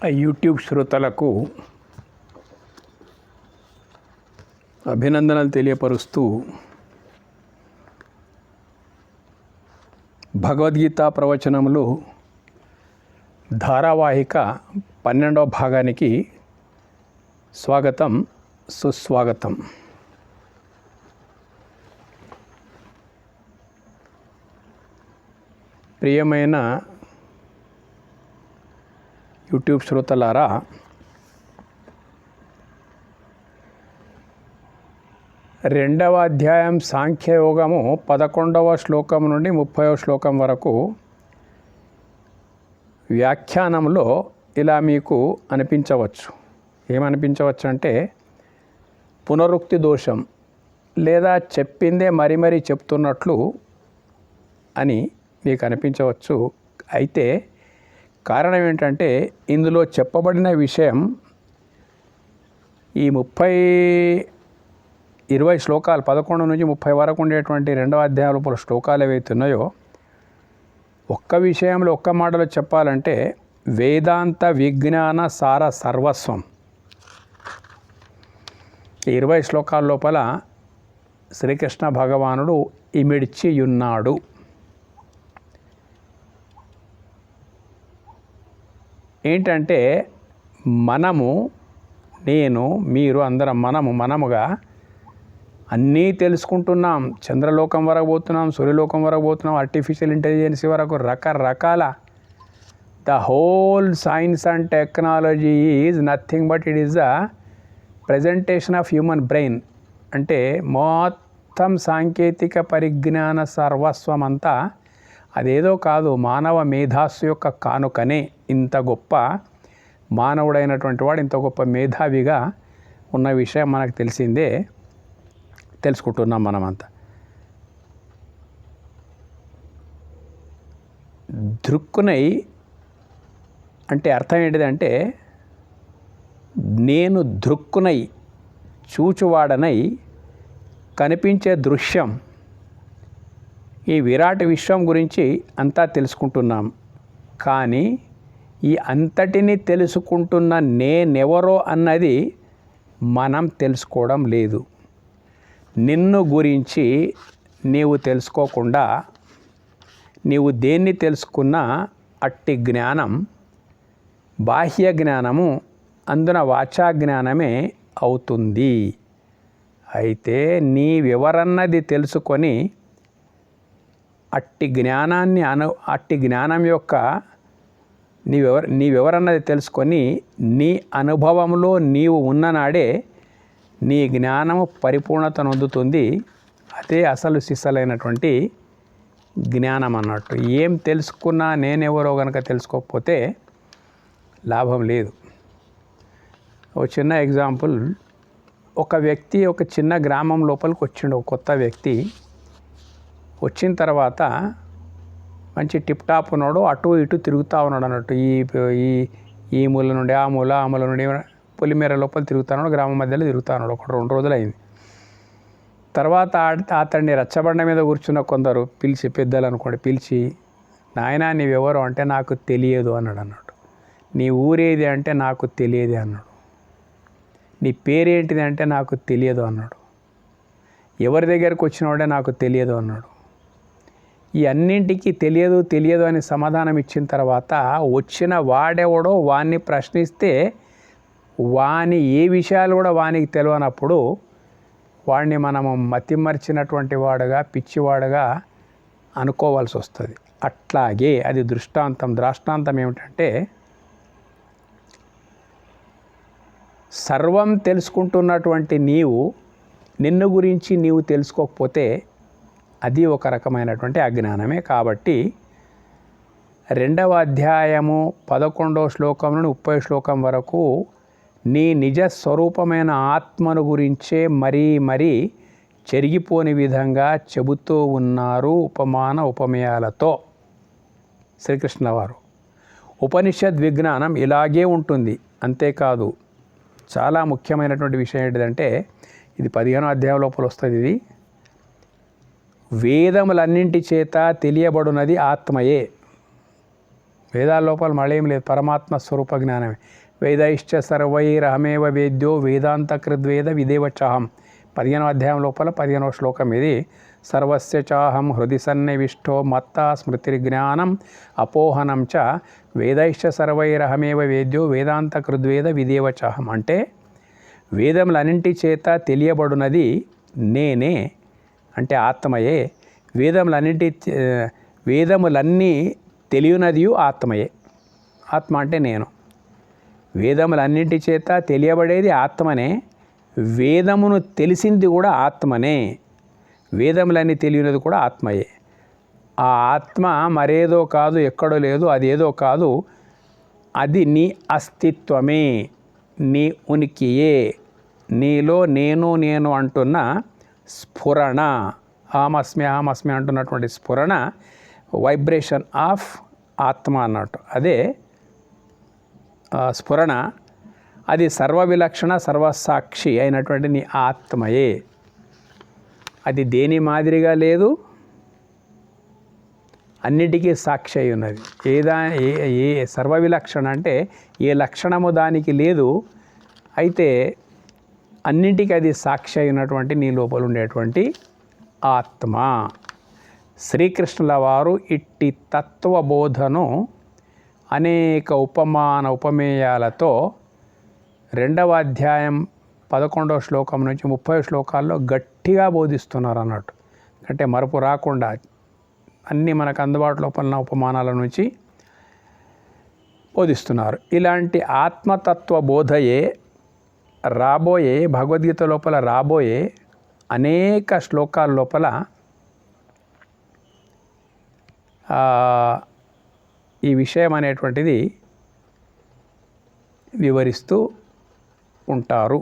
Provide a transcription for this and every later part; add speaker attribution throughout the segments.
Speaker 1: YouTube శ్రోతలకు అభినందనలు తెలియపరుస్తూ భగవద్గీత ప్రవచనములు ధారావాహిక 12వ భాగానికి స్వాగతం, సుస్వాగతం. ప్రియమైన యూట్యూబ్ శ్రోతలారా, రెండవ అధ్యాయం సాంఖ్యయోగము 11వ శ్లోకం నుండి 30వ శ్లోకం వరకు వ్యాఖ్యానంలో ఇలా మీకు అనిపించవచ్చు. ఏమనిపించవచ్చు అంటే పునరుక్తి దోషం లేదా చెప్పిందే మరీ చెప్తున్నట్లు అని మీకు అనిపించవచ్చు. అయితే కారణం ఏంటంటే ఇందులో చెప్పబడిన విషయం ఈ 20 శ్లోకాలు 11 నుంచి 30 వరకు ఉండేటువంటి రెండవ అధ్యాయం లోపల శ్లోకాలు ఏవైతే ఉన్నాయో, ఒక్క విషయంలో ఒక్క మాటలో చెప్పాలంటే వేదాంత విజ్ఞాన సార సర్వస్వం. 20 శ్లోకాల లోపల శ్రీకృష్ణ భగవానుడు ఇమిడ్చి ఉన్నాడు. ఏంటంటే మనము, నేను, మీరు అందరం మనముగా అన్నీ తెలుసుకుంటున్నాం. చంద్రలోకం వరకు పోతున్నాం, సూర్యలోకం వరకు పోతున్నాం, ఆర్టిఫిషియల్ ఇంటెలిజెన్స్ వరకు రకరకాల the whole science and technology is nothing but it is the presentation of human brain. అంటే మొత్తం సాంకేతిక పరిజ్ఞాన సర్వస్వం అంతా అదేదో కాదు, మానవ మేధాస్సు యొక్క కానుకనే. ఇంత గొప్ప మానవుడైనటువంటి వాడు ఇంత గొప్ప మేధావిగా ఉన్న విషయం మనకు తెలిసిందే, తెలుసుకుంటున్నాం మనమంతా. దృక్కునై అంటే అర్థం ఏంటిదంటే, నేను దృక్కునై, చూచువాడనై కనిపించే దృశ్యం, ఈ విరాట్ విశ్వం గురించి అంతా తెలుసుకుంటున్నాం. కానీ ఈ అంతటిని తెలుసుకుంటున్న నేనెవరో అన్నది మనం తెలుసుకోవడం లేదు. నిన్ను గురించి నీవు తెలుసుకోకుండా నీవు దేన్ని తెలుసుకున్నా అట్టి జ్ఞానం బాహ్య జ్ఞానము, అందున వాచా జ్ఞానమే అవుతుంది. అయితే నీవెవరన్నది తెలుసుకొని అట్టి జ్ఞానం యొక్క నీవెవరన్నది తెలుసుకొని నీ అనుభవంలో నీవు ఉన్ననాడే నీ జ్ఞానము పరిపూర్ణత నొందుతుంది. అదే అసలు సిసలైనటువంటి జ్ఞానం అన్నట్టు. ఏం తెలుసుకున్నా నేనెవరో కనుక తెలుసుకోకపోతే లాభం లేదు. ఒక చిన్న ఎగ్జాంపుల్, ఒక వ్యక్తి ఒక చిన్న గ్రామం లోపలికి వచ్చిండు. ఒక కొత్త వ్యక్తి వచ్చిన తర్వాత మంచి టిప్ టాప్ ఉన్నాడు, అటు ఇటు తిరుగుతూ ఉన్నాడు అన్నట్టు. ఈ మూల నుండి ఆ మూల నుండి పొలిమేర లోపల తిరుగుతున్నాడు, గ్రామం మధ్యలో తిరుగుతున్నాడు. 1-2 రోజులు అయింది. తర్వాత అతన్ని రచ్చబండ మీద కూర్చున్న కొందరు పిలిచి, పెద్దలు అనుకోండి, పిలిచి, నాయనా నీవెవరు అంటే నాకు తెలియదు అన్నాడు. నీ ఊరేది అంటే నాకు తెలియదు అన్నాడు. నీ పేరేంటిది అంటే నాకు తెలియదు అన్నాడు. ఎవరి దగ్గరకు వచ్చినవాడే నాకు తెలియదు అన్నాడు. ఈ అన్నింటికి తెలియదు అని సమాధానం ఇచ్చిన తర్వాత వచ్చిన వాడెవడో వాణ్ణి ప్రశ్నిస్తే వాని ఏ విషయాలు కూడా వానికి తెలియనప్పుడు వాడిని మనము మతిమర్చినటువంటి వాడుగా, పిచ్చివాడుగా అనుకోవాల్సి వస్తుంది. అట్లాగే అది దృష్టాంతం ఏమిటంటే, సర్వం తెలుసుకుంటున్నటువంటి నిన్ను గురించి నీవు తెలుసుకోకపోతే అది ఒక రకమైనటువంటి అజ్ఞానమే. కాబట్టి 2వ అధ్యాయము 11వ శ్లోకం నుండి 30వ శ్లోకం వరకు నీ నిజ స్వరూపమైన ఆత్మను గురించే మరీ చెరిగిపోని విధంగా చెబుతూ ఉన్నారు ఉపమాన ఉపమేయాలతో శ్రీకృష్ణ వారు. ఉపనిషద్ విజ్ఞానం ఇలాగే ఉంటుంది. అంతేకాదు, చాలా ముఖ్యమైనటువంటి విషయం ఏంటిదంటే, ఇది 15వ అధ్యాయం లోపల వస్తుంది. ఇది వేదములన్నింటి చేత తెలియబడునది ఆత్మయే. వేదాల లోపల మళ్ళీ ఏం లేదు, పరమాత్మ స్వరూప జ్ఞానమే. వేదైశ్చ సర్వైరహమేవ వేద్యో వేదాంతకృద్వేద విదేవచాహం 15వ అధ్యాయం లోపల 15వ శ్లోకం ఇది. సర్వస్య చాహం హృది సన్నివిష్టో మత్తా స్మృతిర్జ్ఞానం అపోహనం చ వేదైశ్చ సర్వైరహమేవ వేద్యో వేదాంతకృద్వేద విదేవచాహం. అంటే వేదములన్నింటి చేత తెలియబడునది నేనే, అంటే ఆత్మయే. వేదములన్నీ తెలియనదియు ఆత్మయే. ఆత్మ అంటే నేను. వేదములన్నింటి చేత తెలియబడేది ఆత్మనే, వేదమును తెలిసింది కూడా ఆత్మనే, వేదములన్నీ తెలియనిది కూడా ఆత్మయే. ఆ ఆత్మ మరేదో కాదు, ఎక్కడో లేదు, అదేదో కాదు, అది నీ అస్తిత్వమే, నీ ఉనికియే, నీలో నేను అంటున్న స్ఫురణ, అహమస్మి అంటున్నటువంటి స్ఫురణ, వైబ్రేషన్ ఆఫ్ ఆత్మ అన్నట్టు. అదే స్ఫురణ, అది సర్వవిలక్షణ సర్వసాక్షి అయినటువంటి నీ ఆత్మయే. అది దేని మాదిరిగా లేదు, అన్నిటికీ సాక్షి అయి ఉన్నది. ఏ సర్వవిలక్షణ అంటే ఏ లక్షణము దానికి లేదు, అయితే అన్నింటికీ అది సాక్షి అయినటువంటి నీ లోపల ఉండేటువంటి ఆత్మ. శ్రీకృష్ణుల వారు ఇట్టి తత్వబోధను అనేక ఉపమేయాలతో 2వ అధ్యాయం 11వ శ్లోకం నుంచి 30 శ్లోకాల్లో గట్టిగా బోధిస్తున్నారు అన్నట్టు. అంటే మరపు రాకుండా అన్నీ మనకు అందుబాటులో ఉన్న ఉపమానాల నుంచి బోధిస్తున్నారు. ఇలాంటి ఆత్మతత్వ బోధయే రాబోయే భగవద్గీత లోపల రాబోయే అనేక శ్లోకాల లోపల ఈ విషయం అనేటువంటిది వివరిస్తూ ఉంటారు.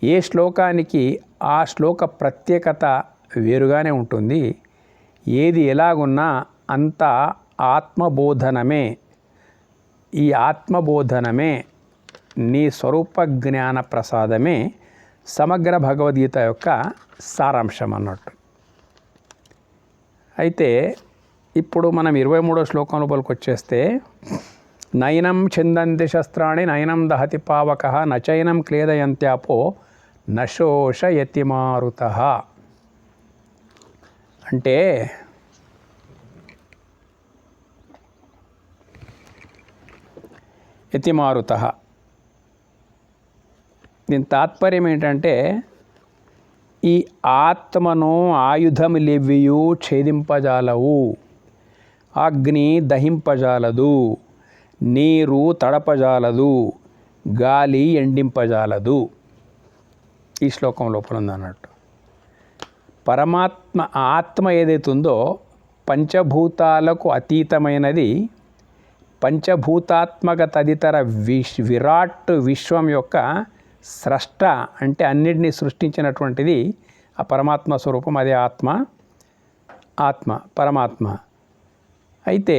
Speaker 1: ఏ శ్లోకానికి ఆ శ్లోక ప్రత్యేకత వేరుగానే ఉంటుంది. ఏది ఎలాగున్నా అంతా ఆత్మబోధనమే. ఈ ఆత్మబోధనమే, నీ స్వరూప జ్ఞాన ప్రసాదమే సమగ్ర భగవద్గీత యొక్క సారాంశం అన్నట్టు. అయితే ఇప్పుడు మనం 23వ శ్లోకం లోపలికి వచ్చేస్తే, నయనం ఛిందంతి శస్త్రాణి నయనం దహతి పావకః నచైనం క్లేదయంత్యాపో నశోషయతి మారుతః. అంటే యతి మారుతః, దీని తాత్పర్యం ఏంటంటే, ఈ ఆత్మను ఆయుధములెవ్వియు ఛేదింపజాలవు, అగ్ని దహింపజాలదు, నీరు తడపజాలదు, గాలి ఎండింపజాలదు. ఈ శ్లోకం లోపల ఉందన్నట్టు. పరమాత్మ ఆత్మ ఏదైతుందో పంచభూతాలకు అతీతమైనది, పంచభూతాత్మక తదితర విరాట్ విశ్వం యొక్క స్రష్ట, అంటే అన్నిటినీ సృష్టించినటువంటిది ఆ పరమాత్మ స్వరూపం. అదే ఆత్మ పరమాత్మ. అయితే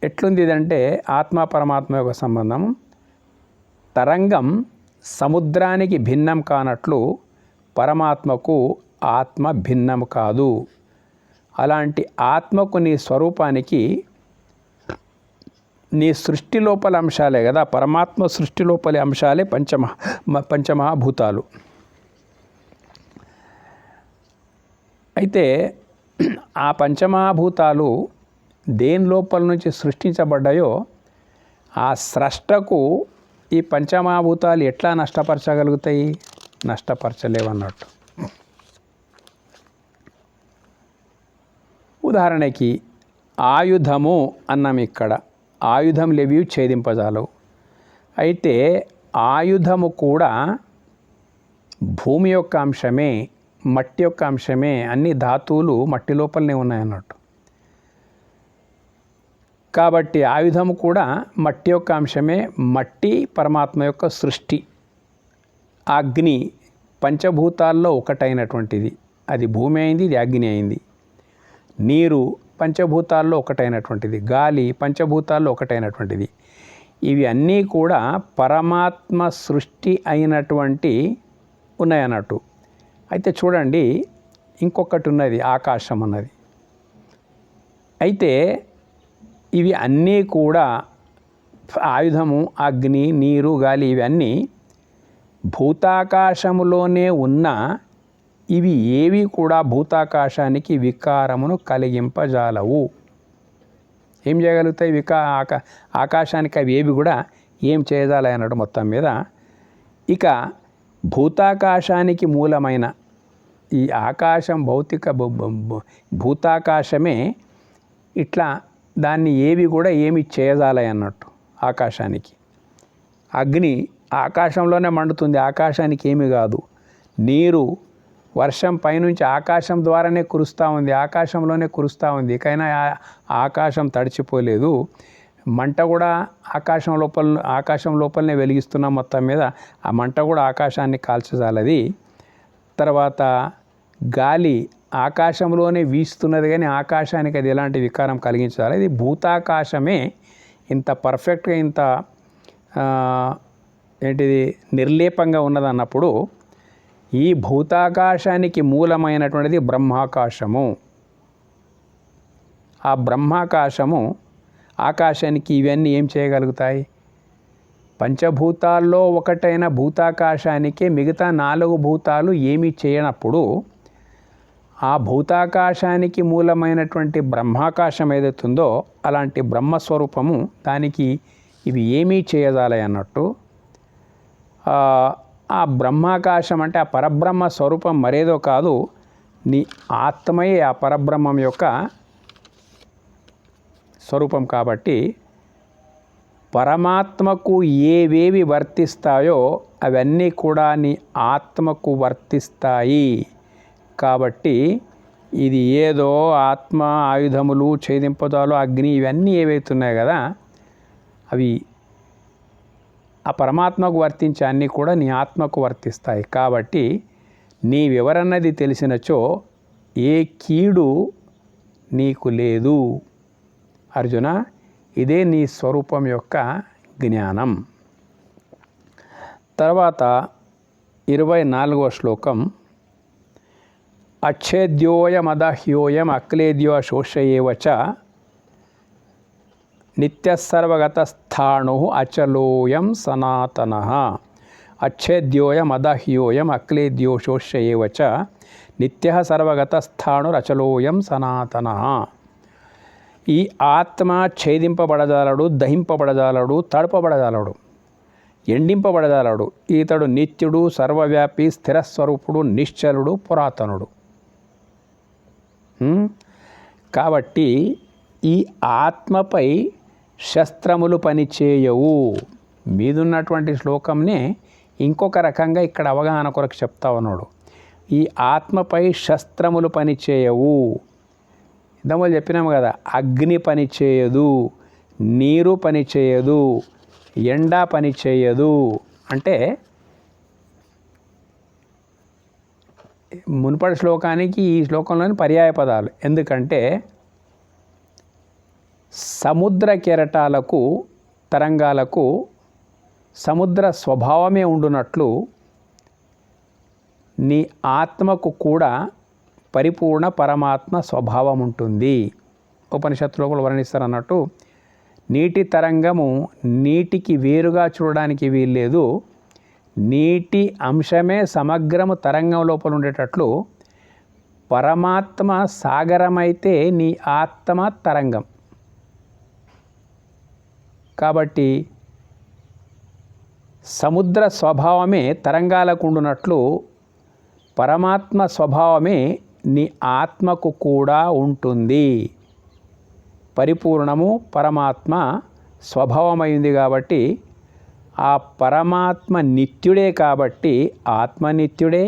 Speaker 1: ఎట్లుంది ఇదంటే ఆత్మ పరమాత్మ యొక్క సంబంధం, తరంగం సముద్రానికి భిన్నం కానట్లు పరమాత్మకు ఆత్మ భిన్నం కాదు. అలాంటి ఆత్మకు నీ స్వరూపానికి నీ సృష్టి లోపల అంశాలే కదా, పరమాత్మ సృష్టి లోపలి అంశాలే పంచమహాభూతాలు. అయితే ఆ పంచమహాభూతాలు దేని లోపల నుంచి సృష్టించబడ్డాయో ఆ స్రష్టకు ఈ పంచమహాభూతాలు ఎట్లా నష్టపరచగలుగుతాయి? నష్టపరచలేవన్నట్టు. ఉదాహరణకి ఆయుధము అన్నాం. ఇక్కడ ఆయుధం లేవి ఛేదింపజాలవు. అయితే ఆయుధము కూడా భూమి యొక్క అంశమే, మట్టి యొక్క అంశమే. అన్ని ధాతువులు మట్టి లోపలనే ఉన్నాయన్నట్టు. కాబట్టి ఆయుధము కూడా మట్టి యొక్క అంశమే. మట్టి పరమాత్మ యొక్క సృష్టి. అగ్ని పంచభూతాల్లో ఒకటైనటువంటిది, అది భూమి అయింది, ఇది అగ్ని అయింది. నీరు పంచభూతాల్లో ఒకటైనటువంటిది, గాలి పంచభూతాల్లో ఒకటైనటువంటిది. ఇవి అన్నీ కూడా పరమాత్మ సృష్టి అయినటువంటి ఉన్నాయన్నట్టు. అయితే చూడండి, ఇంకొకటి ఉన్నది, ఆకాశం అన్నది. అయితే ఇవి అన్నీ కూడా ఆయుధము, అగ్ని, నీరు, గాలి ఇవన్నీ భూతాకాశములోనే ఉన్న ఇవి ఏవి కూడా భూతాకాశానికి వికారమును కలిగింపజాలవు. ఏం చేయగలుగుతాయి? ఆకాశానికి అవి ఏవి కూడా ఏం చేయజాలి అన్నట్టు మొత్తం మీద. ఇక భూతాకాశానికి మూలమైన ఈ ఆకాశం భూతాకాశమే ఇట్లా దాన్ని ఏవి కూడా ఏమి చేయజాలి అన్నట్టు. ఆకాశానికి అగ్ని ఆకాశంలోనే మండుతుంది, ఆకాశానికి ఏమి కాదు. నీరు వర్షం పైనుంచి ఆకాశం ద్వారానే కురుస్తూ ఉంది, ఆకాశంలోనే కురుస్తూ ఉంది, ఇకైనా ఆకాశం తడిచిపోలేదు. మంట కూడా ఆకాశం లోపలనే వెలిగిస్తున్నాం మొత్తం మీద. ఆ మంట కూడా ఆకాశాన్ని కాల్చజాలది. తర్వాత గాలి ఆకాశంలోనే వీస్తున్నది కానీ ఆకాశానికి అది ఎలాంటి వికారం కలిగించాలి. ఇది భూతాకాశమే ఇంత పర్ఫెక్ట్గా, ఇంత నిర్లేపంగా ఉన్నదన్నప్పుడు ఈ భూతాకాశానికి మూలమైనటువంటిది బ్రహ్మాకాశము. ఆ బ్రహ్మాకాశము ఆకాశానికి ఇవన్నీ ఏం చేయగలుగుతాయి? పంచభూతాల్లో ఒకటైన భూతాకాశానికే మిగతా 4 భూతాలు ఏమీ చేయనప్పుడు ఆ భూతాకాశానికి మూలమైనటువంటి బ్రహ్మాకాశం ఏదైతుందో అలాంటి బ్రహ్మస్వరూపము దానికి ఇవి ఏమీ చేయజాలి అన్నట్టు. ఆ బ్రహ్మాకాశం అంటే ఆ పరబ్రహ్మ స్వరూపం మరేదో కాదు, నీ ఆత్మయే ఆ పరబ్రహ్మం యొక్క స్వరూపం. కాబట్టి పరమాత్మకు ఏవేవి వర్తిస్తాయో అవన్నీ కూడా నీ ఆత్మకు వర్తిస్తాయి. కాబట్టి ఇది ఏదో ఆత్మ, ఆయుధములు, ఛేదింపదాలు, అగ్ని ఇవన్నీ ఏవైతున్నాయి కదా అవి ఆ పరమాత్మకు వర్తించే అన్నీ కూడా నీ ఆత్మకు వర్తిస్తాయి. కాబట్టి నీ వివరన్నది తెలిసినచో ఏ కీడు నీకు లేదు అర్జున. ఇదే నీ స్వరూపం యొక్క జ్ఞానం. తర్వాత 24వ శ్లోకం. అచ్ఛేద్యోయమదహ్యోయం అక్లేద్యో శోషయేవచ నిత్యసర్వగతస్థాణు అచలోయం సనాతనః. అచ్ఛేద్యోయమదహ్యోయం అక్లేద్యో శోషయేవచ నిత్యః సర్వగతస్థాణురచలోయం సనాతనః. ఈ ఆత్మ ఛేదింపబడజాలడు, దహింపబడజాలడు, తడపబడజాలడు, ఎండింపబడజాలడు. ఈతడు నిత్యుడు, సర్వవ్యాపి, స్థిరస్వరూపుడు, నిశ్చలుడు, పురాతనుడు. కాబట్టి ఈ ఆత్మపై శస్త్రములు పనిచేయవు. మీదున్నటువంటి శ్లోకంనే ఇంకొక రకంగా ఇక్కడ అవగాహన కొరకు చెప్తా ఉన్నాడు. ఈ ఆత్మపై శస్త్రములు పనిచేయవు. ఇంతకుముందు చెప్పినాము కదా, అగ్ని పని చేయదు, నీరు పని చేయదు, ఎండ పని చేయదు. అంటే మునుపటి శ్లోకానికి ఈ శ్లోకంలోని పర్యాయ పదాలు. ఎందుకంటే సముద్ర కెరటాలకు, తరంగాలకు సముద్ర స్వభావమే ఉండునట్లు నీ ఆత్మకు కూడా పరిపూర్ణ పరమాత్మ స్వభావం ఉంటుంది. ఉపనిషత్తులో కూడా వర్ణిస్తారు అన్నట్టు. నీటి తరంగము నీటికి వేరుగా చూడడానికి వీల్లేదు. నీటి అంశమే సమగ్రము తరంగం లోపల ఉండేటట్లు పరమాత్మ సాగరమైతే నీ ఆత్మ తరంగం. కాబట్టి సముద్ర స్వభావమే తరంగాలకు ఉండునట్లు పరమాత్మ స్వభావమే నీ ఆత్మకు కూడా ఉంటుంది. పరిపూర్ణము పరమాత్మ స్వభావమైంది కాబట్టి ఆ పరమాత్మ నిత్యుడే కాబట్టి ఆత్మ నిత్యుడే.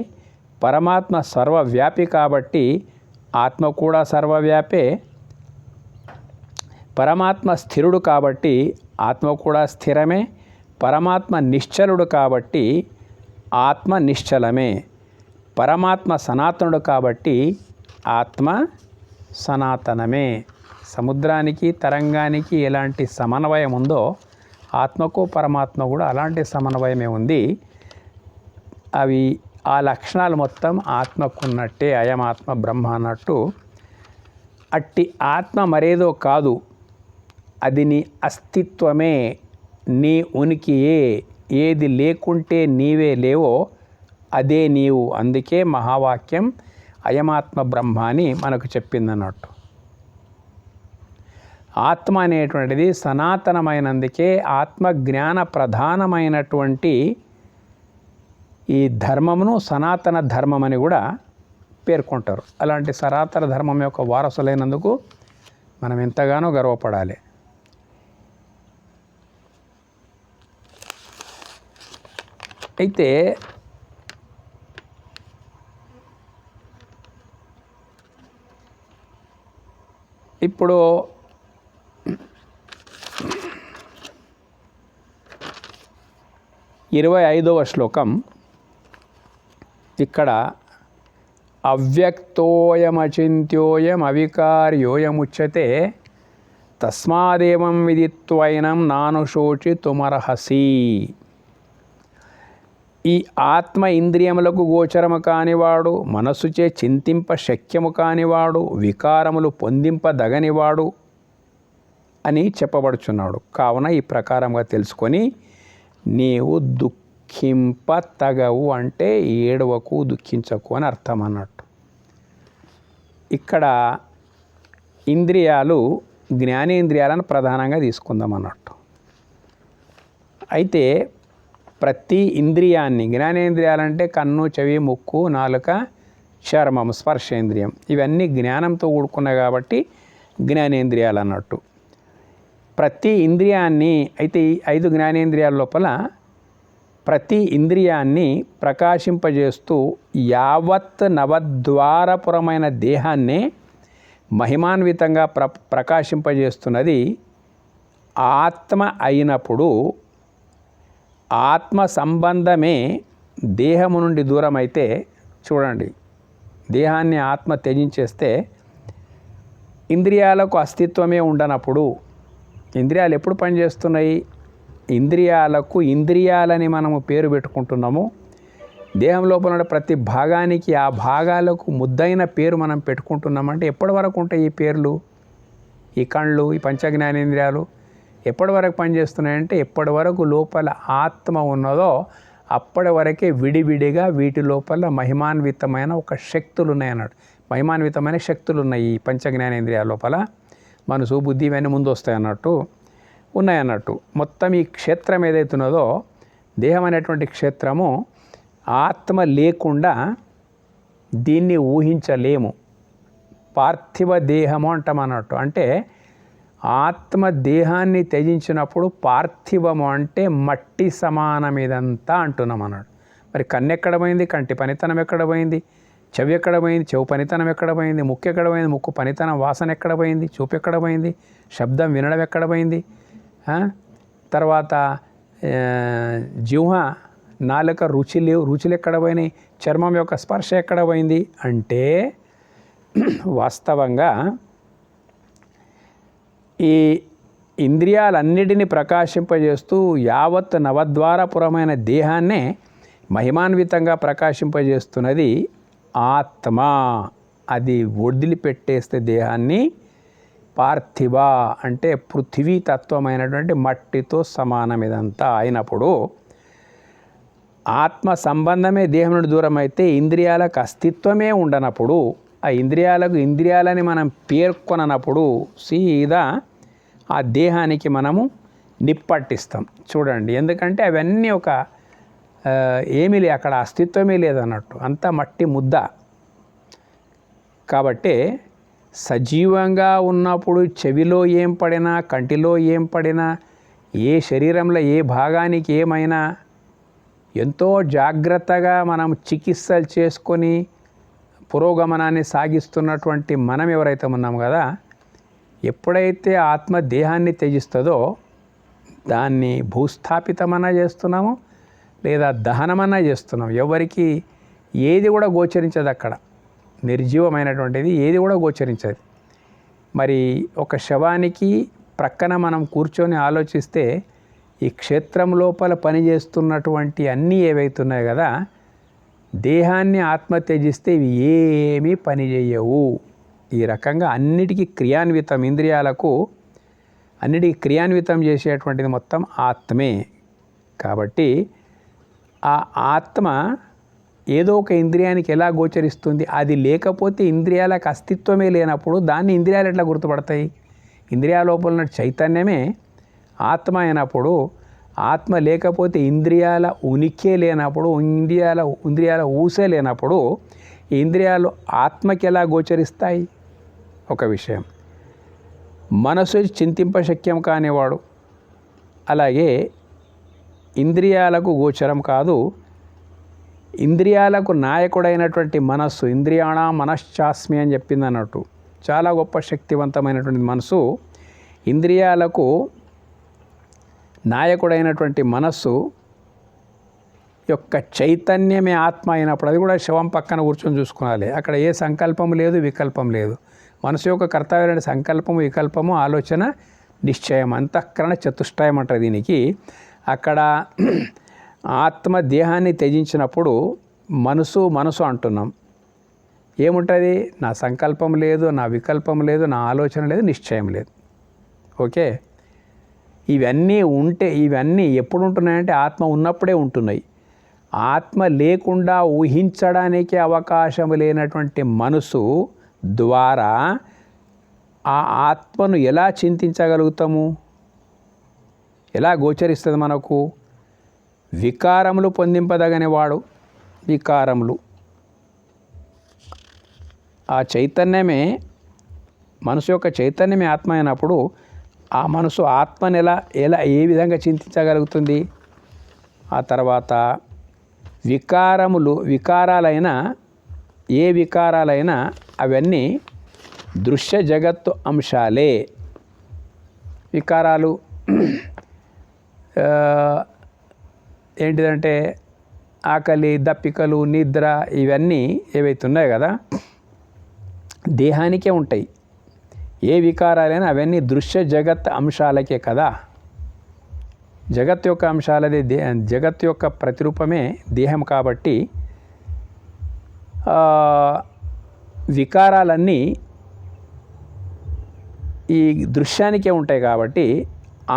Speaker 1: పరమాత్మ సర్వవ్యాపి కాబట్టి ఆత్మ కూడా సర్వవ్యాపే. పరమాత్మ స్థిరుడు కాబట్టి ఆత్మ కూడా స్థిరమే. పరమాత్మ నిశ్చలుడు కాబట్టి ఆత్మ నిశ్చలమే. పరమాత్మ సనాతనుడు కాబట్టి ఆత్మ సనాతనమే. సముద్రానికి తరంగానికి ఎలాంటి సమన్వయం ఉందో ఆత్మకు పరమాత్మ కూడా అలాంటి సమన్వయమే ఉంది. అవి ఆ లక్షణాలు మొత్తం ఆత్మకున్నట్టే. అయం ఆత్మ బ్రహ్మ అన్నట్టు అట్టి ఆత్మ మరేదో కాదు, అది నీ అస్తిత్వమే, నీ ఉనికియే. ఏది లేకుంటే నీవే లేవో అదే నీవు. అందుకే మహావాక్యం అయమాత్మ బ్రహ్మ అని మనకు చెప్పిందన్నట్టు. ఆత్మ అనేటువంటిది సనాతనమైనందుకే ఆత్మజ్ఞాన ప్రధానమైనటువంటి ఈ ధర్మమును సనాతన ధర్మం అని కూడా పేర్కొంటారు. అలాంటి సనాతన ధర్మం యొక్క వారసులైనందుకు మనం ఎంతగానో గర్వపడాలి. అయితే ఇప్పుడు 25వ శ్లోకం ఇక్కడ అవ్యక్తోయమచింత్యోయం అవికార్యోయముచ్యతే తస్మాదేవం విదిత్వైనం నానుశోచితుమర్హసి. ఈ ఆత్మ ఇంద్రియములకు గోచరము కానివాడు, మనస్సుచే చింతింప శక్యము కానివాడు, వికారములు పొందింపదగనివాడు అని చెప్పబడుచున్నాడు. కావున ఈ ప్రకారంగా తెలుసుకొని నీవు దుఃఖింప తగవు, అంటే ఏడవకు, దుఃఖించకు అని అర్థం అన్నట్టు. ఇక్కడ ఇంద్రియాలు జ్ఞానేంద్రియాలను ప్రధానంగా తీసుకుందాం అన్నట్టు. అయితే ప్రతి ఇంద్రియాన్ని, జ్ఞానేంద్రియాలంటే కన్ను, చెవి, ముక్కు, నాలుక, చర్మం, స్పర్శేంద్రియం, ఇవన్నీ జ్ఞానంతో కూడుకున్నాయి కాబట్టి జ్ఞానేంద్రియాలు అన్నట్టు. ప్రతి ఇంద్రియాన్ని, అయితే ఈ 5 జ్ఞానేంద్రియాల లోపల ప్రతి ఇంద్రియాన్ని ప్రకాశింపజేస్తూ యావత్ నవద్వారపురమైన దేహాన్నే మహిమాన్వితంగా ప్రకాశింపజేస్తున్నది ఆత్మ అయినప్పుడు, ఆత్మ సంబంధమే దేహము నుండి దూరం అయితే, చూడండి, దేహాన్ని ఆత్మ త్యజించేస్తే ఇంద్రియాలకు అస్తిత్వమే ఉండనప్పుడు, ఇంద్రియాలు ఎప్పుడు పనిచేస్తున్నాయి? ఇంద్రియాలకు ఇంద్రియాలని మనము పేరు పెట్టుకుంటున్నాము. దేహం లోపల ఉన్న ప్రతి భాగానికి ఆ భాగాలకు ముద్దైన పేరు మనం పెట్టుకుంటున్నామంటే ఎప్పటి వరకు ఉంటాయి ఈ పేర్లు? ఈ కళ్ళు, ఈ పంచజ్ఞానేంద్రియాలు ఎప్పటి వరకు పనిచేస్తున్నాయంటే ఎప్పటి వరకు లోపల ఆత్మ ఉన్నదో అప్పటి వరకే విడివిడిగా వీటి లోపల మహిమాన్వితమైన ఒక శక్తులు ఉన్నాయన్నట్టు. మహిమాన్వితమైన శక్తులు ఉన్నాయి ఈ పంచజ్ఞానేంద్రియాల లోపల. మనసు, బుద్ధి ఇవన్నీ ముందు వస్తాయి అన్నట్టు, ఉన్నాయన్నట్టు. మొత్తం ఈ క్షేత్రం ఏదైతున్నదో, దేహం అనేటువంటి క్షేత్రము, ఆత్మ లేకుండా దీన్ని ఊహించలేము. పార్థివ దేహము అంటాం అన్నట్టు. అంటే ఆత్మ దేహాన్ని త్యజించినప్పుడు పార్థివము అంటే మట్టి సమానం ఇదంతా అంటున్నాం అన్నాడు. మరి కన్ను ఎక్కడ పోయింది? కంటి పనితనం ఎక్కడ పోయింది? చెవి ఎక్కడ పోయింది? చెవు పనితనం ఎక్కడ పోయింది? ముక్కు ఎక్కడ పోయింది? ముక్కు పనితనం, వాసన ఎక్కడ పోయింది? చూపు ఎక్కడ పోయింది? శబ్దం వినడం ఎక్కడ పోయింది? తర్వాత జిహ్వ, నాలుక, రుచులు ఎక్కడ పోయినాయి? చర్మం యొక్క స్పర్శ ఎక్కడ పోయింది? అంటే వాస్తవంగా ఈ ఇంద్రియాలన్నిటినీ ప్రకాశింపజేస్తూ యావత్ నవద్వారపురమైన దేహాన్నే మహిమాన్వితంగా ప్రకాశింపజేస్తున్నది ఆత్మ. అది వదిలిపెట్టేస్తే దేహాన్ని పార్థివ అంటే పృథివీ తత్వమైనటువంటి మట్టితో సమానం ఇదంతా అయినప్పుడు, ఆత్మ సంబంధమే దేహం నుండి దూరం అయితే ఇంద్రియాలకు అస్తిత్వమే ఉండనప్పుడు, ఆ ఇంద్రియాలకు ఇంద్రియాలని మనం పేర్కొననప్పుడు సీదా ఆ దేహానికి మనము నిప్పట్టిస్తాం. చూడండి, ఎందుకంటే అవన్నీ ఒక ఏమీ లే, అక్కడ అస్తిత్వమే లేదన్నట్టు, అంతా మట్టి ముద్ద. కాబట్టి సజీవంగా ఉన్నప్పుడు చెవిలో ఏం పడినా, కంటిలో ఏం పడినా, ఏ శరీరంలో ఏ భాగానికి ఏమైనా ఎంతో జాగ్రత్తగా మనం చికిత్సలు చేసుకొని పురోగమనాన్ని సాగిస్తున్నటువంటి మనం ఎవరైతే ఉన్నాం కదా, ఎప్పుడైతే ఆత్మ దేహాన్ని త్యజిస్తుందో దాన్ని భూస్థాపితమన్నా చేస్తున్నాము లేదా దహనమన్నా చేస్తున్నాం. ఎవరికి ఏది కూడా గోచరించదు అక్కడ, నిర్జీవమైనటువంటిది ఏది కూడా గోచరించదు. మరి ఒక శవానికి ప్రక్కన మనం కూర్చొని ఆలోచిస్తే ఈ క్షేత్రం లోపల పనిచేస్తున్నటువంటి అన్నీ ఏవైతున్నాయి కదా, దేహాన్ని ఆత్మ త్యజిస్తే ఇవి ఏమీ పని చేయవు. ఈ రకంగా అన్నిటికీ క్రియాన్వితం, ఇంద్రియాలకు అన్నిటికీ క్రియాన్వితం చేసేటువంటిది మొత్తం ఆత్మే. కాబట్టి ఆ ఆత్మ ఏదో ఒక ఇంద్రియానికి ఎలా గోచరిస్తుంది? అది లేకపోతే ఇంద్రియాలకు అస్తిత్వమే లేనప్పుడు దాన్ని ఇంద్రియాలు ఎట్లా గుర్తుపడతాయి? ఇంద్రియాల లోపల ఉన్న చైతన్యమే ఆత్మ అయినప్పుడు, ఆత్మ లేకపోతే ఇంద్రియాల ఉనికే లేనప్పుడు, ఇంద్రియాల ఊసే లేనప్పుడు ఈ ఇంద్రియాలు ఆత్మకి ఎలా గోచరిస్తాయి? ఒక విషయం. మనసు చింతింపశక్యం కానివాడు, అలాగే ఇంద్రియాలకు గోచరం కాదు. ఇంద్రియాలకు నాయకుడైనటువంటి మనస్సు, ఇంద్రియాణా మనశ్చాస్మి అని చెప్పింది అన్నట్టు. చాలా గొప్ప శక్తివంతమైనటువంటి మనసు. ఇంద్రియాలకు నాయకుడైనటువంటి మనస్సు యొక్క చైతన్యమే ఆత్మ అయినప్పుడు, అది కూడా శవం పక్కన కూర్చొని చూసుకోవాలి. అక్కడ ఏ సంకల్పం లేదు, వికల్పం లేదు. మనసు యొక్క కర్తవ్యం సంకల్పము, వికల్పము, ఆలోచన, నిశ్చయం, అంతఃకరణ చతుష్టయం అంటారు దీనికి. అక్కడ ఆత్మ దేహాన్ని త్యజించినప్పుడు మనసు అంటున్నాం. ఏముంటుంది? నా సంకల్పం లేదు, నా వికల్పం లేదు, నా ఆలోచన లేదు, నిశ్చయం లేదు. ఓకే, ఇవన్నీ ఎప్పుడు ఉంటున్నాయంటే ఆత్మ ఉన్నప్పుడే ఉంటున్నాయి. ఆత్మ లేకుండా ఊహించడానికి అవకాశం లేనటువంటి మనసు ద్వారా ఆ ఆత్మను ఎలా చింతించగలుగుతాము? ఎలా గోచరిస్తుంది మనకు? వికారములు పొందింపదగని వాడు, వికారములు, ఆ చైతన్యమే, మనసు యొక్క చైతన్యమే ఆత్మ అయినప్పుడు ఆ మనసు ఆత్మని ఏ విధంగా చింతించగలుగుతుంది? ఆ తర్వాత వికారాలైనా ఏ వికారాలైనా అవన్నీ దృశ్య జగత్తు అంశాలే. వికారాలు ఏంటిదంటే ఆకలి, దప్పికలు, నిద్ర, ఇవన్నీ ఏవైతే ఉన్నాయో కదా, దేహానికే ఉంటాయి. ఏ వికారాలైనా అవన్నీ దృశ్య జగత్ అంశాలకే కదా. జగత్ యొక్క అంశాలదే, జగత్ యొక్క ప్రతిరూపమే దేహం. కాబట్టి వికారాలన్నీ ఈ దృశ్యానికే ఉంటాయి. కాబట్టి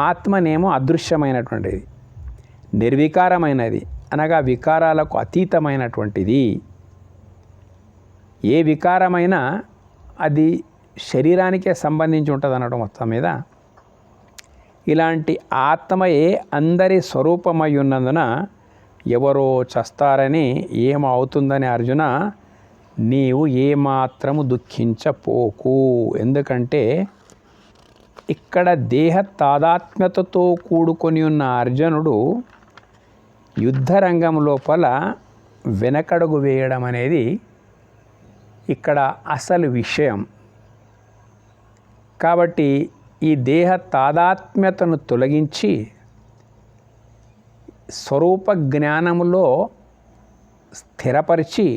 Speaker 1: ఆత్మనేమో అదృశ్యమైనటువంటిది, నిర్వికారమైనది, అనగా వికారాలకు అతీతమైనటువంటిది. ఏ వికారమైనా అది శరీరానికే సంబంధించి ఉంటుంది అన్నట్టు. మొత్తం మీద ఇలాంటి ఆత్మయే అందరి స్వరూపమై ఉన్నందున ఎవరో చస్తారని ఏమవుతుందని అర్జున నీవు ఏమాత్రము దుఃఖించపోకు. ఎందుకంటే ఇక్కడ దేహ తాదాత్మ్యతతో కూడుకొని ఉన్న అర్జునుడు యుద్ధరంగం లోపల వెనకడుగు వేయడం అనేది ఇక్కడ అసలు విషయం. కాబట్టి ఈ దేహ తాదాత్మ్యతను తొలగించి స్వరూప జ్ఞానములో స్థిరపరిచి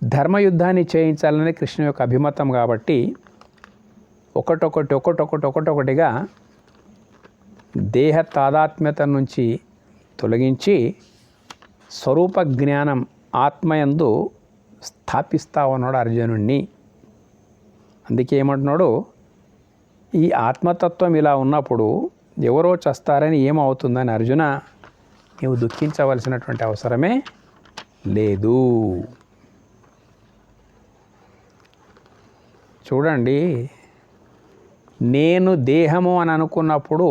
Speaker 1: ధర్మయుద్ధాన్ని చేయించాలని కృష్ణ యొక్క అభిమతం. కాబట్టి ఒకటొకటిగా దేహ తాదాత్మ్యత నుంచి తొలగించి స్వరూప జ్ఞానం ఆత్మయందు స్థాపిస్తా ఉన్నాడు అర్జునుడిని. అందుకే ఏమంటున్నాడు, ఈ ఆత్మతత్వం ఇలా ఉన్నప్పుడు ఎవరో చస్తారని ఏమవుతుందని అర్జున నీవు దుఃఖించవలసినటువంటి అవసరమే లేదు. చూడండి, నేను దేహము అని అనుకున్నప్పుడు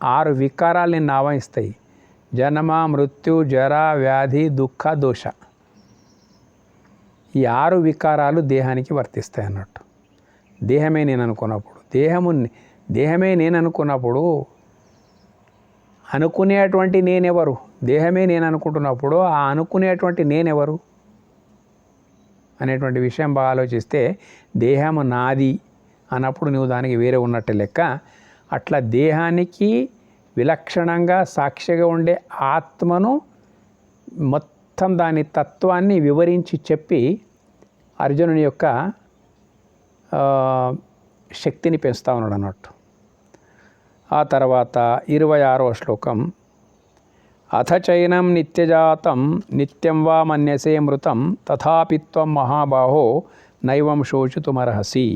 Speaker 1: 6 వికారాలు నిన్ను ఆవహిస్తాయి. జన్మ, మృత్యు, జర, వ్యాధి, దుఃఖ, దోష. ఈ 6 వికారాలు దేహానికి వర్తిస్తాయి అన్నట్టు. దేహమే నేను అనుకున్నప్పుడు అనుకునేటువంటి నేనెవరు? దేహమే నేను అనుకుంటున్నప్పుడు ఆ అనుకునేటువంటి నేనెవరు అనేటువంటి విషయం బాగా ఆలోచిస్తే, దేహము నాది అన్నప్పుడు నువ్వు దానికి వేరే ఉన్నట్టు లెక్క. అట్లా దేహానికి విలక్షణంగా సాక్షిగా ఉండే ఆత్మను మొత్తం దాని తత్వాన్ని వివరించి చెప్పి అర్జునుని యొక్క శక్తిని పెంచుతా ఉన్నాడు అన్నట్టు. ఆ తర్వాత 26వ శ్లోకం, అథ చైనం నిత్యజాతం నిత్యం వా మన్యసే మృతం తథాపి త్వం మహాబాహో నైవం శోచితుమర్హసి.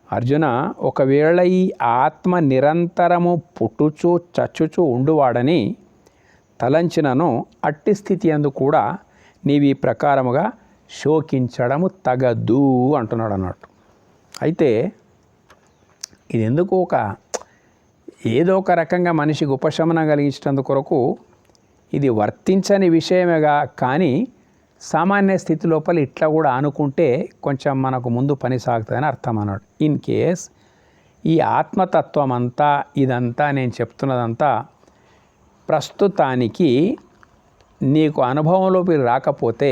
Speaker 1: అర్జున, ఒకవేళ ఈ ఆత్మ నిరంతరము పుట్టుచు చచ్చుచు ఉండువాడని తలంచినను అట్టి స్థితి అందు కూడా నీవు ఈ ప్రకారముగా శోకించడము తగదు అంటున్నాడు అన్నట్టు. అయితే ఇది ఎందుకు ఏదో ఒక రకంగా మనిషికి ఉపశమనం కలిగించడం కొరకు ఇది వర్తించని విషయమేగా, కానీ సామాన్య స్థితి లోపల ఇట్లా కూడా అనుకుంటే కొంచెం మనకు ముందు పని సాగుతుందని అర్థం అన్నాడు. ఇన్ కేస్ ఈ ఆత్మతత్వం అంతా ఇదంతా నేను చెప్తున్నదంతా ప్రస్తుతానికి నీకు అనుభవంలోకి రాకపోతే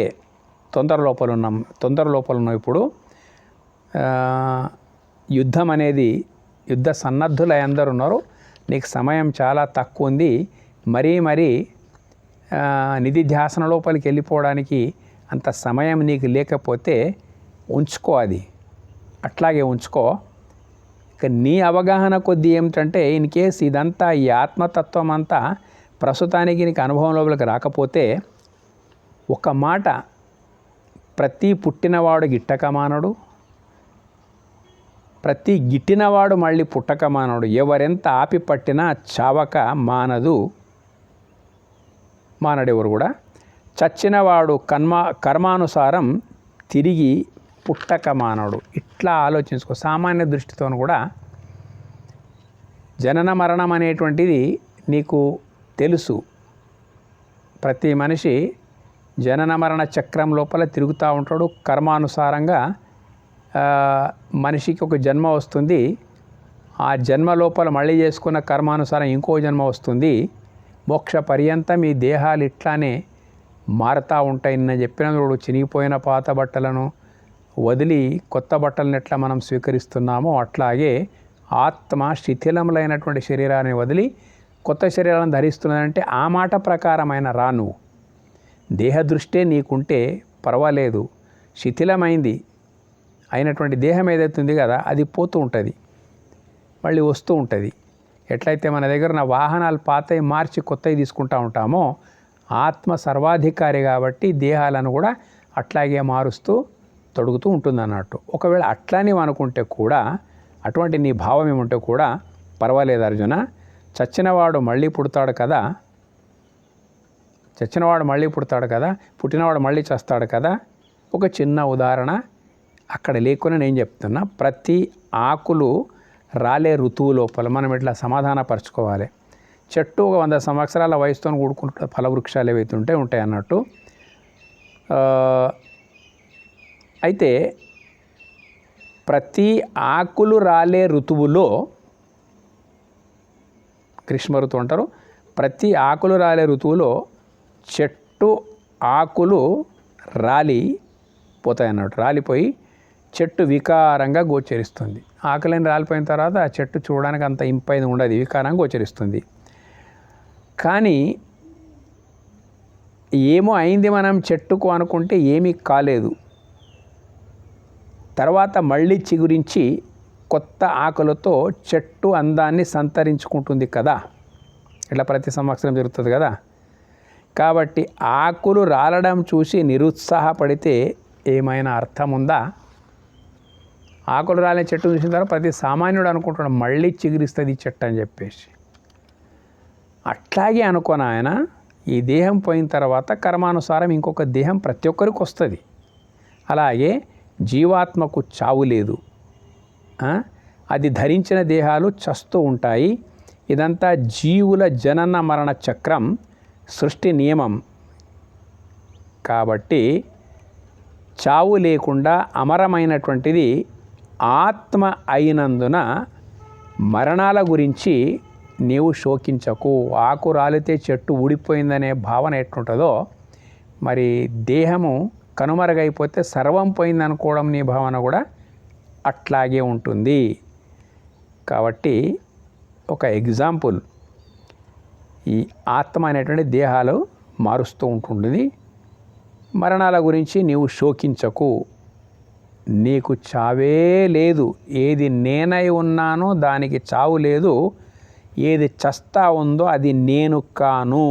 Speaker 1: తొందర లోపల ఉన్నాం. ఇప్పుడు యుద్ధం అనేది యుద్ధ సన్నద్ధులు అందరూ ఉన్నారు. నీకు సమయం చాలా తక్కువ ఉంది. మరీ నిధిధ్యాసన లోపలికి వెళ్ళిపోవడానికి అంత సమయం నీకు లేకపోతే ఉంచుకో, అది అట్లాగే ఉంచుకో. ఇక నీ అవగాహన కొద్దీ ఏమిటంటే ఇన్ కేస్ ఇదంతా ఈ ఆత్మతత్వం అంతా ప్రస్తుతానికి నీకు అనుభవం లోపలికి రాకపోతే ఒక మాట, ప్రతి పుట్టినవాడు గిట్టకమానడు, ప్రతి గిట్టినవాడు మళ్ళీ పుట్టకమానడు. ఎవరెంత ఆపి పట్టినా చావక మానడెవరు కూడా. చచ్చినవాడు కర్మానుసారం తిరిగి పుట్టకమానడు. ఇట్లా ఆలోచించుకో. సామాన్య దృష్టితో కూడా జనన మరణం అనేటువంటిది నీకు తెలుసు. ప్రతి మనిషి జనన మరణ చక్రం లోపల తిరుగుతూ ఉంటాడు. కర్మానుసారంగా మనిషికి ఒక జన్మ వస్తుంది. ఆ జన్మ లోపల మళ్ళీ చేసుకున్న కర్మానుసారం ఇంకో జన్మ వస్తుంది. మోక్ష పర్యంతం ఈ దేహాలు ఇట్లానే మారుతూ ఉంటాయి. నిన్న చెప్పినప్పుడు చినిగిపోయిన పాత బట్టలను వదిలి కొత్త బట్టలను ఎట్లా మనం స్వీకరిస్తున్నామో అట్లాగే ఆత్మ శిథిలములైనటువంటి శరీరాన్ని వదిలి కొత్త శరీరాలను ధరిస్తున్నదంటే ఆ మాట ప్రకారమైన రాను. దేహ దృష్టే నీకుంటే పర్వాలేదు. శిథిలమైంది అయినటువంటి దేహం ఏదైతే ఉంది కదా, అది పోతూ ఉంటుంది, మళ్ళీ వస్తూ ఉంటుంది. ఎట్లయితే మన దగ్గర ఉన్న వాహనాలు పాతవి మార్చి కొత్తవి తీసుకుంటూ ఉంటామో, ఆత్మ సర్వాధికారి కాబట్టి దేహాలను కూడా అట్లాగే మారుస్తూ తొడుగుతూ ఉంటుంది అన్నట్టు. ఒకవేళ అట్లానే అనుకుంటే కూడా, అటువంటి నీ భావం ఏముంటే కూడా పర్వాలేదు అర్జున. చచ్చినవాడు మళ్ళీ పుడతాడు కదా, పుట్టినవాడు మళ్ళీ చస్తాడు కదా. ఒక చిన్న ఉదాహరణ అక్కడ లేకుండా నేను చెప్తున్నా. ప్రతి ఆకులు రాలే ఋతువు లోపల మనం ఇట్లా సమాధానపరచుకోవాలి. చెట్టు ఒక 100 సంవత్సరాల వయసుతో కూడుకుంటే ఫలవృక్షాలు ఏవైతే ఉంటాయి అన్నట్టు. అయితే ప్రతి ఆకులు రాలే ఋతువులో, గ్రీష్మ ఋతువు అంటారు, ప్రతి ఆకులు రాలే ఋతువులో చెట్టు ఆకులు రాలిపోతాయి అన్నట్టు. రాలిపోయి చెట్టు వికారంగా గోచరిస్తుంది. ఆకులని రాలిపోయిన తర్వాత ఆ చెట్టు చూడడానికి అంత ఇంపైన ఉండదు, వికారంగా గోచరిస్తుంది. కానీ ఏమో అయింది మనం చెట్టుకు అనుకుంటే ఏమీ కాలేదు. తర్వాత మళ్ళీ చిగురించి కొత్త ఆకులతో చెట్టు అందాన్ని సంతరించుకుంటుంది కదా. ఇట్లా ప్రతి సంవత్సరం జరుగుతుంది కదా. కాబట్టి ఆకులు రాలడం చూసి నిరుత్సాహపడితే ఏమైనా అర్థం ఉందా? ఆకులు రాలే చెట్టు చూసిన తర్వాత ప్రతి సామాన్యుడు అనుకుంటున్నాడు మళ్ళీ చిగురిస్తుంది చెట్టు అని చెప్పేసి. అట్లాగే అనుకోని ఆయన ఈ దేహం పోయిన తర్వాత కర్మానుసారం ఇంకొక దేహం ప్రతి ఒక్కరికి వస్తుంది. అలాగే జీవాత్మకు చావు లేదు. అది ధరించిన దేహాలు చస్తూ ఉంటాయి. ఇదంతా జీవుల జనన మరణ చక్రం, సృష్టి నియమం. కాబట్టి చావు లేకుండా అమరమైనటువంటిది ఆత్మ అయినందున మరణాల గురించి నీవు శోకించకు. ఆకు రాలితే చెట్టు ఊడిపోయిందనే భావన ఎట్లుంటుందో, మరి దేహము కనుమరుగైపోతే సర్వం పోయిందనుకోవడం నీ భావన కూడా అట్లాగే ఉంటుంది. కాబట్టి ఒక ఎగ్జాంపుల్, ఈ ఆత్మ అనేటువంటి దేహాలు మారుస్తూ ఉంటుంది. మరణాల గురించి నీవు శోకించకు. నీకు చావే లేదు. ఏది నేనై ఉన్నానో దానికి చావు లేదు. ఏది చస్తా ఉందో అది నేను కాను.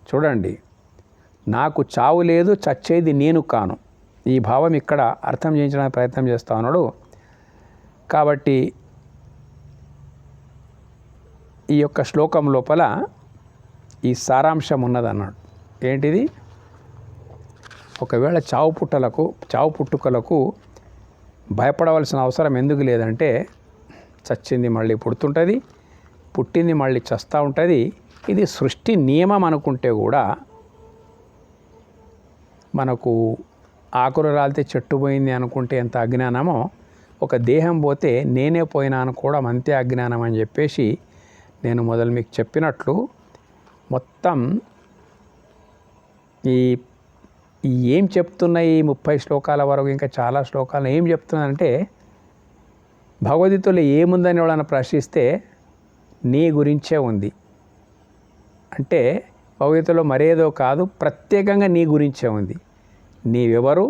Speaker 1: చూడండి, నాకు చావు లేదు, చచ్చేది నేను కాను. ఈ భావం ఇక్కడ అర్థం చేయించడానికి ప్రయత్నం చేస్తూ ఉన్నాడు. కాబట్టి ఈ యొక్క శ్లోకం లోపల ఈ సారాంశం ఉన్నదన్నాడు. ఏంటిది? ఒకవేళ చావు పుట్టుకలకు భయపడవలసిన అవసరం ఎందుకు లేదంటే, చచ్చింది మళ్ళీ పుడుతుంటుంది, పుట్టింది మళ్ళీ చస్తూ ఉంటుంది. ఇది సృష్టి నియమం అనుకుంటే కూడా మనకు ఆకులు రాలితే చెట్టు పోయింది అనుకుంటే ఎంత అజ్ఞానమో, ఒక దేహం పోతే నేనే పోయినా అనుకోవడం అంతే అజ్ఞానం అని చెప్పేసి నేను మొదలు మీకు చెప్పినట్లు మొత్తం ఈ ఏం చెప్తున్నాయి 30 శ్లోకాల వరకు, ఇంకా చాలా శ్లోకాలు ఏం చెప్తున్నాయంటే, భగవద్గీతలో ఏముందని ఎవరైనా ప్రశ్నిస్తే నీ గురించే ఉంది అంటే భగవద్గీతలో మరేదో కాదు, ప్రత్యేకంగా నీ గురించే ఉంది. నీవెవరు,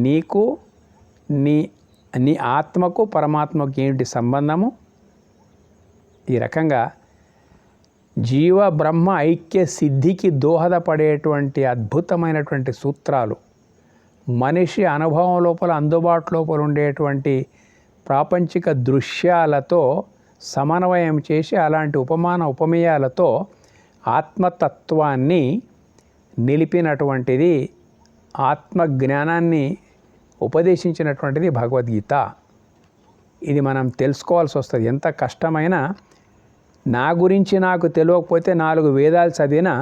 Speaker 1: నీకు నీ ఆత్మకు పరమాత్మకు ఏంటి సంబంధము, ఈ రకంగా జీవ బ్రహ్మ ఐక్య సిద్ధికి దోహదపడేటువంటి అద్భుతమైనటువంటి సూత్రాలు, మనిషి అనుభవం లోపల అందుబాటు లోపల ఉండేటువంటి ప్రాపంచిక దృశ్యాలతో సమన్వయం చేసి అలాంటి ఉపమేయాలతో ఆత్మతత్వాన్ని నిలిపినటువంటిది, ఆత్మజ్ఞానాన్ని ఉపదేశించినటువంటిది భగవద్గీత. ఇది మనం తెలుసుకోవాల్సి వస్తుంది. ఎంత కష్టమైనా నా గురించి నాకు తెలియకపోతే 4 వేదాలు చదివినా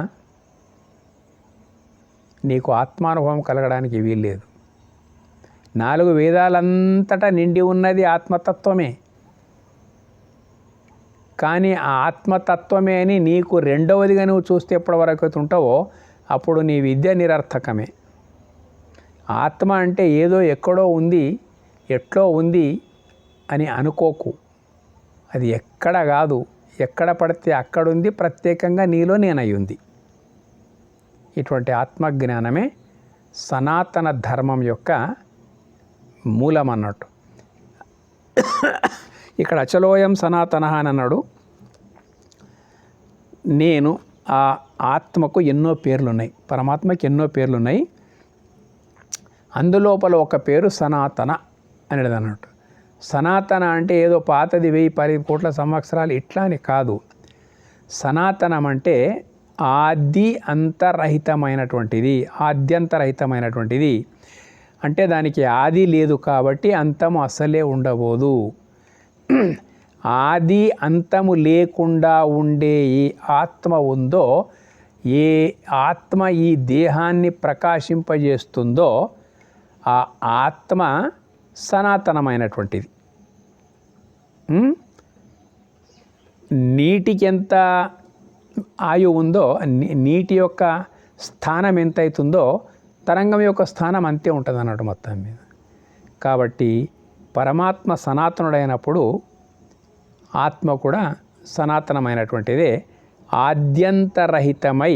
Speaker 1: నీకు ఆత్మానుభవం కలగడానికి వీల్లేదు. 4 వేదాలంతటా నిండి ఉన్నది ఆత్మతత్వమే. కానీ ఆ ఆత్మతత్వమే అని నీకు రెండవదిగా నువ్వు చూస్తే ఎప్పటివరకు అయితే ఉంటావో అప్పుడు నీ విద్య నిరర్థకమే. ఆత్మ అంటే ఏదో ఎక్కడో ఉంది, ఎట్లో ఉంది అని అనుకోకు. అది ఎక్కడ కాదు, ఎక్కడ పడితే అక్కడుంది, ప్రత్యేకంగా నీలో నేనయ్యుంది. ఇటువంటి ఆత్మజ్ఞానమే సనాతన ధర్మం యొక్క మూలం అన్నట్టు. ఇక్కడ అచలోయం సనాతన అని అన్నాడు. నేను ఆ ఆత్మకు ఎన్నో పేర్లున్నాయి, పరమాత్మకి ఎన్నో పేర్లున్నాయి. అందులోపల ఒక పేరు సనాతన అనేది అన్నట్టు. సనాతన అంటే ఏదో పాతది 1000-10 కోట్ల సంవత్సరాలు ఇట్లా అని కాదు. సనాతనం అంటే ఆది అంతరహితమైనటువంటిది, ఆద్యంతరహితమైనటువంటిది. అంటే దానికి ఆది లేదు కాబట్టి అంతము అసలే ఉండబోదు. ఆది అంతము లేకుండా ఉండే ఏ ఆత్మ ఉందో, ఏ ఆత్మ ఈ దేహాన్ని ప్రకాశింపజేస్తుందో ఆ ఆత్మ సనాతనమైనటువంటిది. నీటికి ఎంత ఆయు ఉందో, నీటి యొక్క స్థానం ఎంత అవుతుందో తరంగం యొక్క స్థానం అంతే ఉంటుంది అన్నట్టు మొత్తం మీద. కాబట్టి పరమాత్మ సనాతనుడైనప్పుడు ఆత్మ కూడా సనాతనమైనటువంటిదే. ఆద్యంతరహితమై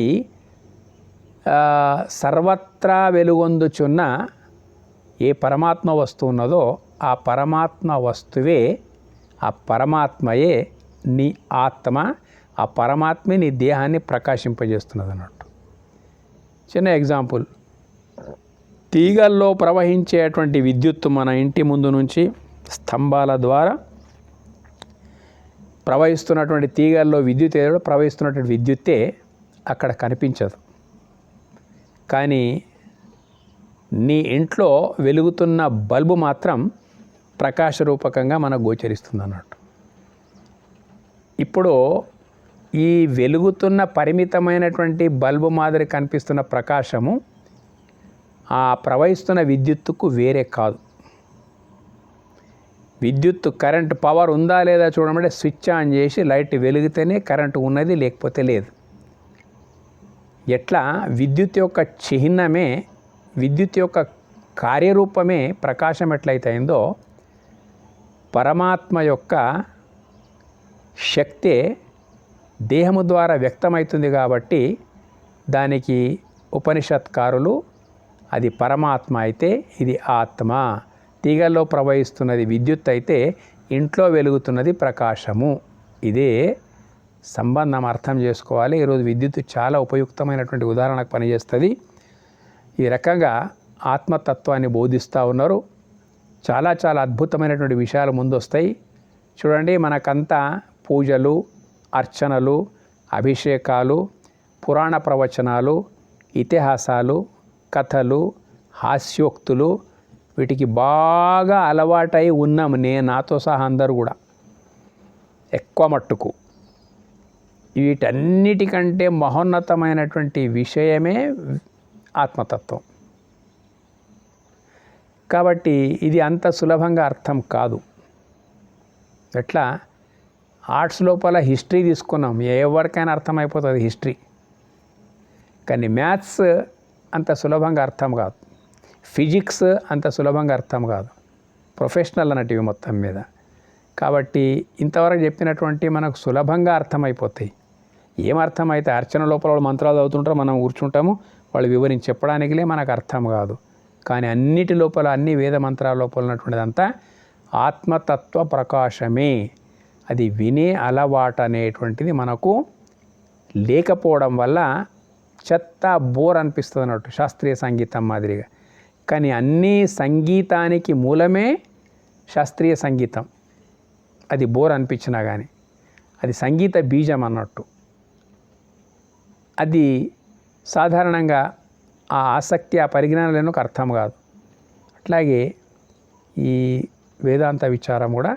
Speaker 1: సర్వత్రా వెలుగొందుచున్న ఏ పరమాత్మ వస్తువు ఉన్నదో ఆ పరమాత్మ వస్తువే, ఆ పరమాత్మయే నీ ఆత్మ. ఆ పరమాత్మే నీ దేహాన్ని ప్రకాశింపజేస్తున్నది అన్నట్టు. చిన్న ఎగ్జాంపుల్, తీగల్లో ప్రవహించేటువంటి విద్యుత్తు మన ఇంటి ముందు నుంచి స్తంభాల ద్వారా ప్రవహిస్తున్నటువంటి తీగల్లో విద్యుత్ ఏదో ప్రవహిస్తున్నటువంటి విద్యుత్తే అక్కడ కనిపించదు. కానీ నీ ఇంట్లో వెలుగుతున్న బల్బు మాత్రం ప్రకాశరూపకంగా మనకు గోచరిస్తుంది అన్నట్టు. ఇప్పుడు ఈ వెలుగుతున్న పరిమితమైనటువంటి బల్బు మాదిరి కనిపిస్తున్న ప్రకాశము ఆ ప్రవహిస్తున్న విద్యుత్తుకు వేరే కాదు. విద్యుత్తు కరెంటు పవర్ ఉందా లేదా చూడమంటే స్విచ్ ఆన్ చేసి లైట్ వెలిగితేనే కరెంటు ఉన్నది, లేకపోతే లేదు. ఎట్లా విద్యుత్ యొక్క చిహ్నమే, విద్యుత్ యొక్క కార్యరూపమే ప్రకాశం ఎట్లయితే అయిందో, పరమాత్మ యొక్క శక్తే దేహము ద్వారా వ్యక్తమవుతుంది. కాబట్టి దానికి ఉపనిషత్కారులు అది పరమాత్మ అయితే ఇది ఆత్మ, తీగల్లో ప్రవహిస్తున్నది విద్యుత్ అయితే ఇంట్లో వెలుగుతున్నది ప్రకాశము. ఇదే సంబంధం అర్థం చేసుకోవాలి. ఈరోజు విద్యుత్ చాలా ఉపయుక్తమైనటువంటి ఉదాహరణకు పనిచేస్తుంది. ఈ రకంగా ఆత్మతత్వాన్ని బోధిస్తూ ఉన్నారు. చాలా చాలా అద్భుతమైనటువంటి విషయాలు ముందు వస్తాయి. చూడండి, మనకంతా పూజలు, అర్చనలు, అభిషేకాలు, పురాణ ప్రవచనాలు, ఇతిహాసాలు, కథలు, హాస్యోక్తులు వీటికి బాగా అలవాటై ఉన్నాము. నాతో సహా అందరూ కూడా ఎక్కువ మట్టుకు. వీటన్నిటికంటే మహోన్నతమైనటువంటి విషయమే ఆత్మతత్వం. కాబట్టి ఇది అంత సులభంగా అర్థం కాదు. ఎట్లా ఆర్ట్స్ లోపల హిస్టరీ తీసుకున్నాం, ఎవరికైనా అర్థమైపోతుంది హిస్టరీ. కానీ మ్యాథ్స్ అంత సులభంగా అర్థం కాదు, ఫిజిక్స్ అంత సులభంగా అర్థం కాదు. ప్రొఫెషనల్ అన్నటివి మొత్తం మీద. కాబట్టి ఇంతవరకు చెప్పినటువంటి మనకు సులభంగా అర్థమైపోతాయి. ఏమర్థమైతే అర్చన లోపల వాళ్ళు మంత్రాలు చదువుతుంటారు, మనం కూర్చుంటాము, వాళ్ళు వివరించి చెప్పడానికిలే మనకు అర్థం కాదు. కానీ అన్నిటి లోపల, అన్ని వేద మంత్రాల లోపల ఉన్నటువంటిదంతా ఆత్మతత్వ ప్రకాశమే. అది వినే అలవాటు అనేటువంటిది మనకు లేకపోవడం వల్ల చెత్త బోర్ అనిపిస్తుంది అన్నట్టు, శాస్త్రీయ సంగీతం మాదిరిగా. కానీ అన్ని సంగీతానికి మూలమే శాస్త్రీయ సంగీతం. అది బోర్ అనిపించినా కానీ అది సంగీత బీజం అన్నట్టు. అది సాధారణంగా ఆ ఆసక్తి, ఆ పరిజ్ఞానాలకు అర్థం కాదు. అట్లాగే ఈ వేదాంత విచారం కూడా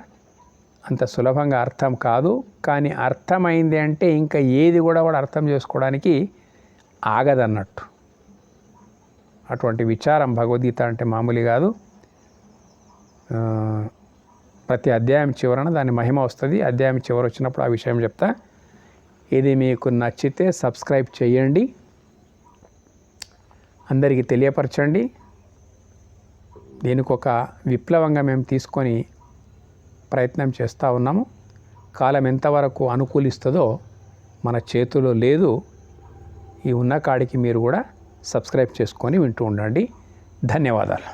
Speaker 1: అంత సులభంగా అర్థం కాదు. కానీ అర్థమైంది అంటే ఇంకా ఏది కూడా వాడు అర్థం చేసుకోవడానికి ఆగదన్నట్టు. అటువంటి విచారం భగవద్గీత అంటే మామూలు కాదు. ప్రతి అధ్యాయం చివరన దాని మహిమ వస్తుంది. అధ్యాయం చివర వచ్చినప్పుడు ఆ విషయం చెప్తా. ఇది మీకు నచ్చితే సబ్స్క్రైబ్ చేయండి, అందరికీ తెలియపరచండి. దీనికి ఒక విప్లవంగా మేము తీసుకొని ప్రయత్నం చేస్తూ ఉన్నాము. కాలం ఎంతవరకు అనుకూలిస్తుందో మన చేతిలో లేదు. ఈ ఉన్న కాడికి మీరు కూడా సబ్స్క్రైబ్ చేసుకొని వింటూ ఉండండి. ధన్యవాదాలు.